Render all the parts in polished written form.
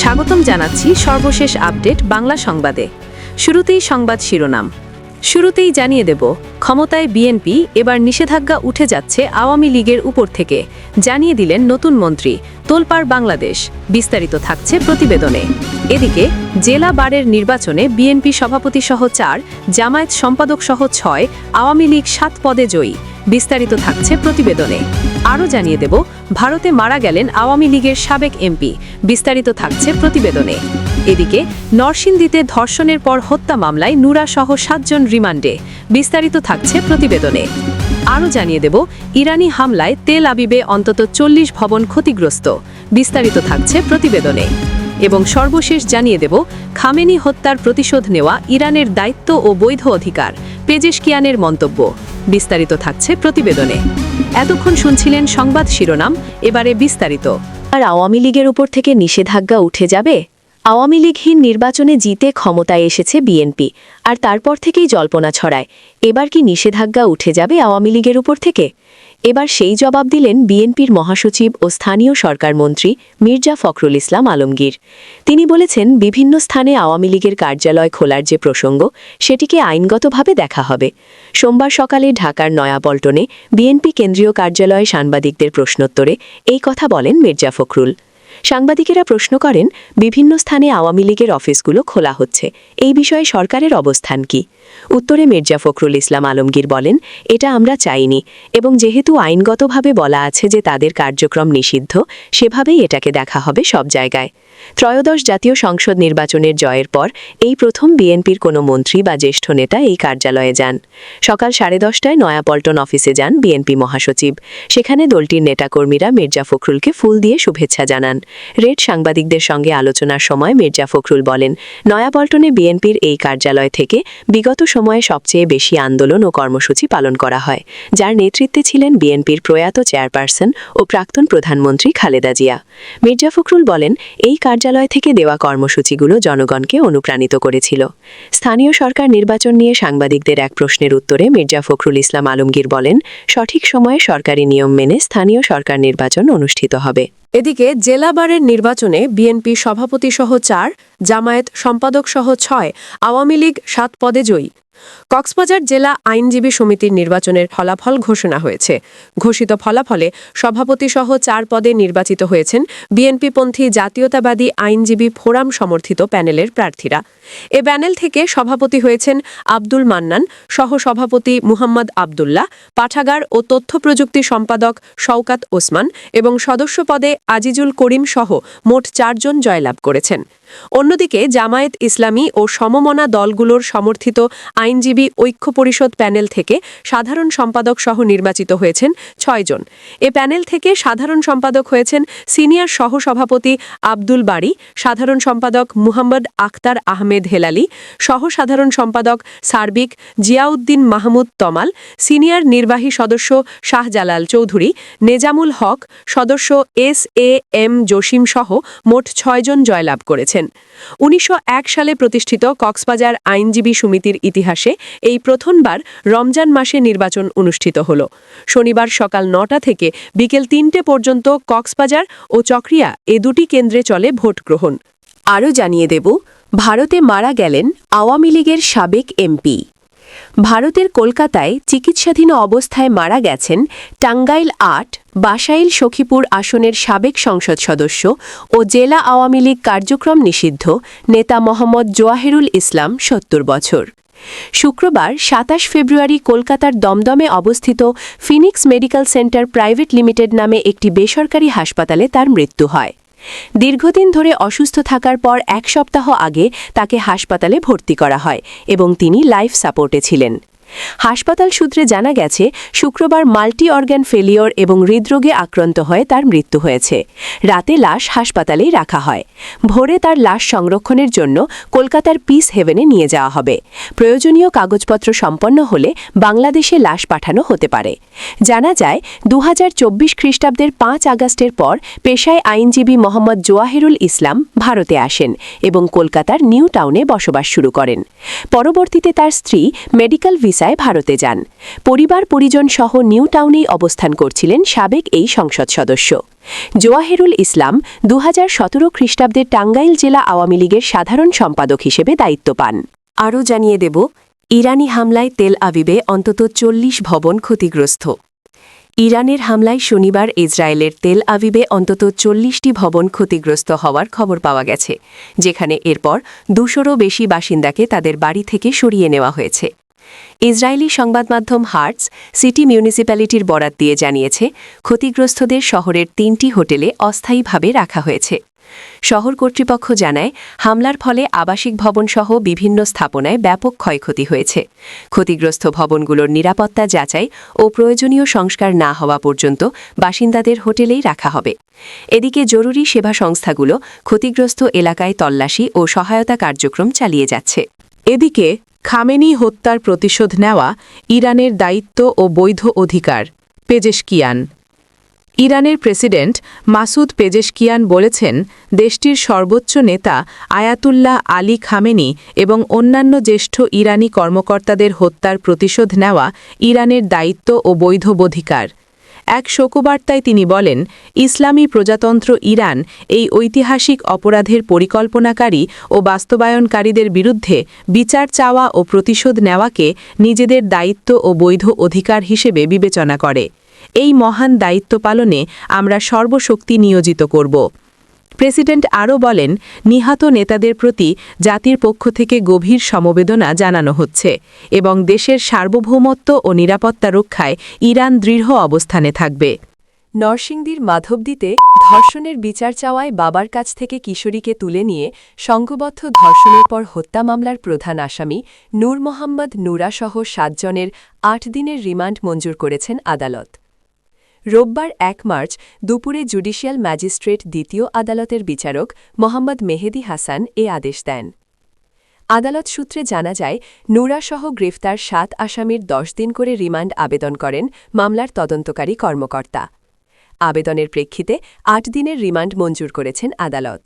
স্বাগতম জানাচ্ছি সর্বশেষ আপডেট বাংলা সংবাদে। শুরুতেই সংবাদ শিরোনাম। শুরুতেই জানিয়ে দেব, ক্ষমতায় বিএনপি, এবার নিষেধাজ্ঞা উঠে যাচ্ছে আওয়ামী লীগের উপর থেকে, জানিয়ে দিলেন নতুন মন্ত্রী। তোলপাড় বাংলাদেশ, বিস্তারিত থাকছে প্রতিবেদনে। এদিকে জেলা বারের নির্বাচনে বিএনপি সভাপতি সহ 4, জামায়াত সম্পাদক সহ 6, আওয়ামী লীগ 7 পদে জয়ী, বিস্তারিত থাকছে প্রতিবেদনে। আরও জানিয়ে দেব, ভারতে মারা গেলেন আওয়ামী লীগের সাবেক এমপি, বিস্তারিত থাকছে প্রতিবেদনে। এদিকে নরসিংদীতে ধর্ষণের পর হত্যা মামলায় নুরা সহ 7 জন রিমান্ডে, বিস্তারিত থাকছে প্রতিবেদনে। আরও জানিয়ে দেব, ইরানি হামলায় তেল আবিবে অন্তত 40 ভবন ক্ষতিগ্রস্ত, বিস্তারিত থাকছে প্রতিবেদনে। এবং সর্বশেষ জানিয়ে দেব, খামেনি হত্যার প্রতিশোধ নেওয়া ইরানের দায়িত্ব ও বৈধ অধিকার, পেজেশকিয়ানের মন্তব্য, বিস্তারিত থাকছে প্রতিবেদনে। এতক্ষণ শুনছিলেন সংবাদ শিরোনাম, এবারে বিস্তারিত। আর আওয়ামী লীগের উপর থেকে নিষেধাজ্ঞা উঠে যাবে? আওয়ামী লীগহীন নির্বাচনে জিতে ক্ষমতায় এসেছে বিএনপি, আর তারপর থেকেই জল্পনা ছড়ায় এবার কি নিষেধাজ্ঞা উঠে যাবে আওয়ামী লীগের উপর থেকে। এবার সেই জবাব দিলেন বিএনপির মহাসচিব ও স্থানীয় সরকার মন্ত্রী মির্জা ফখরুল ইসলাম আলমগীর। তিনি বলেছেন, বিভিন্ন স্থানে আওয়ামী লীগের কার্যালয় খোলার যে প্রসঙ্গ, সেটিকে আইনগতভাবে দেখা হবে। সোমবার সকালে ঢাকার নয়াপল্টনে বিএনপি কেন্দ্রীয় কার্যালয়ে সাংবাদিকদের প্রশ্নোত্তরে এই কথা বলেন মির্জা ফখরুল। সাংবাদিকেরা প্রশ্ন করেন, বিভিন্ন স্থানে আওয়ামী লীগের অফিসগুলো খোলা হচ্ছে, এই বিষয়ে সরকারের অবস্থান কি? উত্তরে মির্জা ফখরুল ইসলাম আলমগীর বলেন, এটা আমরা চাইনি, এবং যেহেতু আইনগতভাবে বলা আছে যে তাদের কার্যক্রম নিষিদ্ধ, সেভাবেই এটাকে দেখা হবে সব জায়গায়। ত্রয়োদশ জাতীয় সংসদ নির্বাচনের জয়ের পর এই প্রথম বিএনপির কোনো মন্ত্রী বা জ্যেষ্ঠ নেতা এই কার্যালয়ে যান। সকাল 10:30টায় নয়াপল্টন অফিসে যান বিএনপি মহাসচিব। সেখানে দলটির নেতাকর্মীরা মির্জা ফখরুলকে ফুল দিয়ে শুভেচ্ছা জানান। রেড সাংবাদিকদের সঙ্গে আলোচনার সময় মির্জা ফখরুল বলেন, নয়াপল্টনে বিএনপির এই কার্যালয় থেকে বিগত সময়ে সবচেয়ে বেশি আন্দোলন ও কর্মসূচি পালন করা হয়, যার নেতৃত্বে ছিলেন বিএনপির প্রয়াত চেয়ারপারসন ও প্রাক্তন প্রধানমন্ত্রী খালেদা জিয়া। মির্জা ফখরুল বলেন, এই কার্যালয় থেকে দেওয়া কর্মসূচিগুলো জনগণকে অনুপ্রাণিত করেছিল। স্থানীয় সরকার নির্বাচন নিয়ে সাংবাদিকদের এক প্রশ্নের উত্তরে মির্জা ফখরুল ইসলাম আলমগীর বলেন, সঠিক সময়ে সরকারি নিয়ম মেনে স্থানীয় সরকার নির্বাচন অনুষ্ঠিত হবে। এদিকে জেলা বারের নির্বাচনে বিএনপি সভাপতি সহ 4, জামায়াত সম্পাদক সহ 6, আওয়ামী লীগ 7 পদে জয়ী। কক্সবাজার জেলা আইনজীবী সমিতির নির্বাচনের ফলাফল ঘোষণা হয়েছে। ঘোষিত ফলাফলে সভাপতি সহ 4 পদে নির্বাচিত হয়েছেন বিএনপিপন্থী জাতীয়তাবাদী আইনজীবী ফোরাম সমর্থিত প্যানেলের প্রার্থীরা। এ প্যানেল থেকে সভাপতি হয়েছেন আব্দুল মান্নান, সহসভাপতি মুহাম্মদ আবদুল্লাহ, পাঠাগার ও তথ্য প্রযুক্তি সম্পাদক শওকাত ওসমান এবং সদস্য পদে আজিজুল করিম সহ মোট 4 জন জয়লাভ করেছেন। অন্যদিকে জামায়াত ইসলামী ও সমমনা দলগুলোর সমর্থিত আইনজীবী ঐক্য পরিষদ প্যানেল থেকে সাধারণ সম্পাদক সহ নির্বাচিত হয়েছেন 6 জন। এ প্যানেল থেকে সাধারণ সম্পাদক হয়েছেন সিনিয়র সহসভাপতি আব্দুল বারী, সাধারণ সম্পাদক মুহাম্মদ আখতার আহমেদ হেলালি, সহ সাধারণ সম্পাদক সার্বিক জিয়াউদ্দিন মাহমুদ তমাল, সিনিয়র নির্বাহী সদস্য শাহজালাল চৌধুরী, নেজামুল হক, সদস্য SAM জসিম সহ মোট 6 জন জয়লাভ করেছেন। 1901 সালে প্রতিষ্ঠিত কক্সবাজার আইনজীবী সমিতির ইতিহাসে এই প্রথমবার রমজান মাসে নির্বাচন অনুষ্ঠিত হল। শনিবার সকাল 9টা থেকে বিকেল 3টে পর্যন্ত কক্সবাজার ও চকরিয়া এ দুটি কেন্দ্রে চলে ভোট গ্রহণ। আরও জানিয়ে দেব, ভারতে মারা গেলেন আওয়ামী লীগের সাবেক এমপি। ভারতের কলকাতায় চিকিৎসাধীন অবস্থায় মারা গেছেন টাঙ্গাইল 8, বাসাইল সখীপুর আসনের সাবেক সংসদ সদস্য ও জেলা আওয়ামী লীগ কার্যক্রম নিষিদ্ধ নেতা মোহাম্মদ জোয়াহেরুল ইসলাম, 70 বছর। শুক্রবার 27 ফেব্রুয়ারি কলকাতার দমদমে অবস্থিত Phoenix medical centre private limited নামে একটি বেসরকারি হাসপাতালে তার মৃত্যু হয়। দীর্ঘদিন ধরে অসুস্থ থাকার পর 1 সপ্তাহ আগে তাকে হাসপাতালে ভর্তি করা হয় এবং তিনি লাইফ সাপোর্টে ছিলেন। হাসপাতাল সূত্রে জানা গেছে, শুক্রবার মাল্টি অর্গান ফেলিওর এবং হৃদরোগে আক্রান্ত হয়ে তার মৃত্যু হয়েছে। রাতে লাশ হাসপাতালেই রাখা হয়। ভোরে তার লাশ সংরক্ষণের জন্য কলকাতার পিস হেভেনে নিয়ে যাওয়া হবে। প্রয়োজনীয় কাগজপত্র সম্পন্ন হলে বাংলাদেশে লাশ পাঠানো হতে পারে। জানা যায়, 2024 খ্রিস্টাব্দের 5 আগস্টের পর পেশায় আইনজীবী মোহাম্মদ জোয়াহেরুল ইসলাম ভারতে আসেন এবং কলকাতার নিউ টাউনে বসবাস শুরু করেন। পরবর্তীতে তার স্ত্রী মেডিকেল ভিসায় সহায়তায় ভারতে যান। পরিবার পরিজন সহ নিউ টাউনেই অবস্থান করছিলেন সাবেক এই সংসদ সদস্য। জোয়াহেরুল ইসলাম 2017 খ্রিস্টাব্দে টাঙ্গাইল জেলা আওয়ামী লীগের সাধারণ সম্পাদক হিসেবে দায়িত্ব পান। আরও জানিয়ে দেব, ইরানি হামলায় তেল আবিবে অন্তত 40 ভবন ক্ষতিগ্রস্ত। ইরানের হামলায় শনিবার ইসরায়েলের তেল আবিবে অন্তত 40টি ভবন ক্ষতিগ্রস্ত হওয়ার খবর পাওয়া গেছে, যেখানে এরপর 200রও বেশি বাসিন্দাকে তাদের বাড়ি থেকে সরিয়ে নেওয়া হয়েছে। ইসরায়েলি সংবাদমাধ্যম হার্টস সিটি মিউনিসিপ্যালিটির বরাত দিয়ে জানিয়েছে, ক্ষতিগ্রস্তদের শহরের 3টি হোটেলে অস্থায়ীভাবে রাখা হয়েছে। শহর কর্তৃপক্ষ জানায়, হামলার ফলে আবাসিক ভবনসহ বিভিন্ন স্থাপনায় ব্যাপক ক্ষয়ক্ষতি হয়েছে। ক্ষতিগ্রস্ত ভবনগুলোর নিরাপত্তা যাচাই ও প্রয়োজনীয় সংস্কার না হওয়া পর্যন্ত বাসিন্দাদের হোটেলেই রাখা হবে। এদিকে জরুরি সেবা সংস্থাগুলো ক্ষতিগ্রস্ত এলাকায় তল্লাশি ও সহায়তা কার্যক্রম চালিয়ে যাচ্ছে। এদিকে খামেনি হত্যার প্রতিশোধ নেওয়া ইরানের দায়িত্ব ও বৈধ অধিকার, পেজেশকিয়ান। ইরানের প্রেসিডেন্ট মাসুদ পেজেশকিয়ান বলেছেন, দেশটির সর্বোচ্চ নেতা আয়াতুল্লাহ আলী খামেনি এবং অন্যান্য জ্যেষ্ঠ ইরানি কর্মকর্তাদের হত্যার প্রতিশোধ নেওয়া ইরানের দায়িত্ব ও বৈধ অধিকার। এক শোকবার্তায় তিনি বলেন, ইসলামী প্রজাতন্ত্র ইরান এই ঐতিহাসিক অপরাধের পরিকল্পনাকারী ও বাস্তবায়নকারীদের বিরুদ্ধে বিচার চাওয়া ও প্রতিশোধ নেওয়াকে নিজেদের দায়িত্ব ও বৈধ অধিকার হিসেবে বিবেচনা করে। এই মহান দায়িত্ব পালনে আমরা সর্বশক্তি নিয়োজিত করব। প্রেসিডেন্ট আরও বলেন, নিহত নেতাদের প্রতি জাতির পক্ষ থেকে গভীর সমবেদনা জানানো হচ্ছে এবং দেশের সার্বভৌমত্ব ও নিরাপত্তা রক্ষায় ইরান দৃঢ় অবস্থানে থাকবে। নরসিংদীর মাধবদীতে ধর্ষণের বিচার চাওয়ায় বাবার কাছ থেকে কিশোরীকে তুলে নিয়ে সংঘবদ্ধ ধর্ষণের পর হত্যা মামলার প্রধান আসামি নূর মোহাম্মদ নূরাসহ 7 জনের 8 দিনের রিমান্ড মঞ্জুর করেছেন আদালত। রোববার 1 মার্চ দুপুরে জুডিশিয়াল ম্যাজিস্ট্রেট দ্বিতীয় আদালতের বিচারক মোহাম্মদ মেহেদী হাসান এ আদেশ দেন। আদালত সূত্রে জানা যায়, নূরাসহ গ্রেফতার 7 আসামির 10 দিন করে রিমান্ড আবেদন করেন মামলার তদন্তকারী কর্মকর্তা। আবেদনের প্রেক্ষিতে 8 দিনের রিমান্ড মঞ্জুর করেছেন আদালত।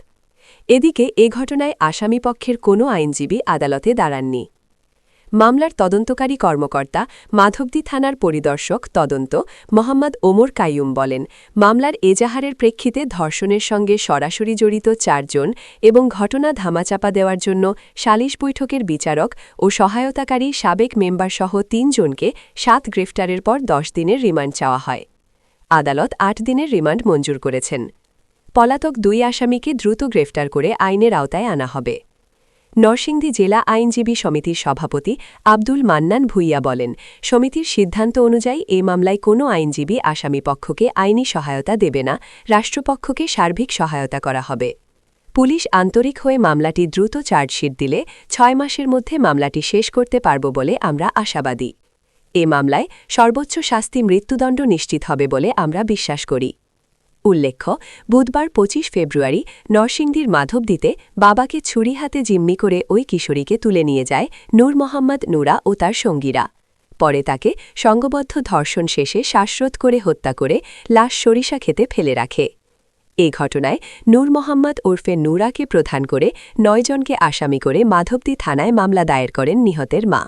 এদিকে এ ঘটনায় আসামিপক্ষের কোনো আইনজীবী আদালতে দাঁড়াননি। মামলার তদন্তকারী কর্মকর্তা মাধবদী থানার পরিদর্শক তদন্ত মোহাম্মদ ওমর কাইয়ুম বলেন, মামলার এজাহারের প্রেক্ষিতে ধর্ষণের সঙ্গে সরাসরি জড়িত 4 জন এবং ঘটনা ধামাচাপা দেওয়ার জন্য সালিশ বৈঠকের বিচারক ও সহায়তাকারী সাবেক মেম্বারসহ 3 জনকে 7 গ্রেফতারের পর 10 দিনের রিমান্ড চাওয়া হয়। আদালত 8 দিনের রিমান্ড মঞ্জুর করেছেন। পলাতক 2 আসামিকে দ্রুত গ্রেফতার করে আইনের আওতায় আনা হবে। নরসিংদী জেলা আইনজীবী সমিতির সভাপতি আব্দুল মান্নান ভুইয়া বলেন, সমিতির সিদ্ধান্ত অনুযায়ী এ মামলায় কোনো আইনজীবী আসামিপক্ষকে আইনি সহায়তা দেবে না, রাষ্ট্রপক্ষকে সার্বিক সহায়তা করা হবে। পুলিশ আন্তরিক হয়ে মামলাটি দ্রুত চার্জশিট দিলে 6 মাসের মধ্যে মামলাটি শেষ করতে পারব বলে আমরা আশাবাদী। এ মামলায় সর্বোচ্চ শাস্তি মৃত্যুদণ্ড নিশ্চিত হবে বলে আমরা বিশ্বাস করি। উল্লেখ্য, বুধবার 25 ফেব্রুয়ারি নরসিংদীর মাধবদীতে বাবাকে ছুরি হাতে জিম্মি করে ওই কিশোরীকে তুলে নিয়ে যায় নূর মোহাম্মদ নূরা ও তার সঙ্গীরা। পরে তাকে সংঘবদ্ধ ধর্ষণ শেষে শ্বাসরোধ করে হত্যা করে লাশ সরিষা খেতে ফেলে রাখে। এ ঘটনায় নূর মোহাম্মদ ওরফে নূরাকে প্রধান করে 9 জনকে আসামি করে মাধবদী থানায় মামলা দায়ের করেন নিহতের মা।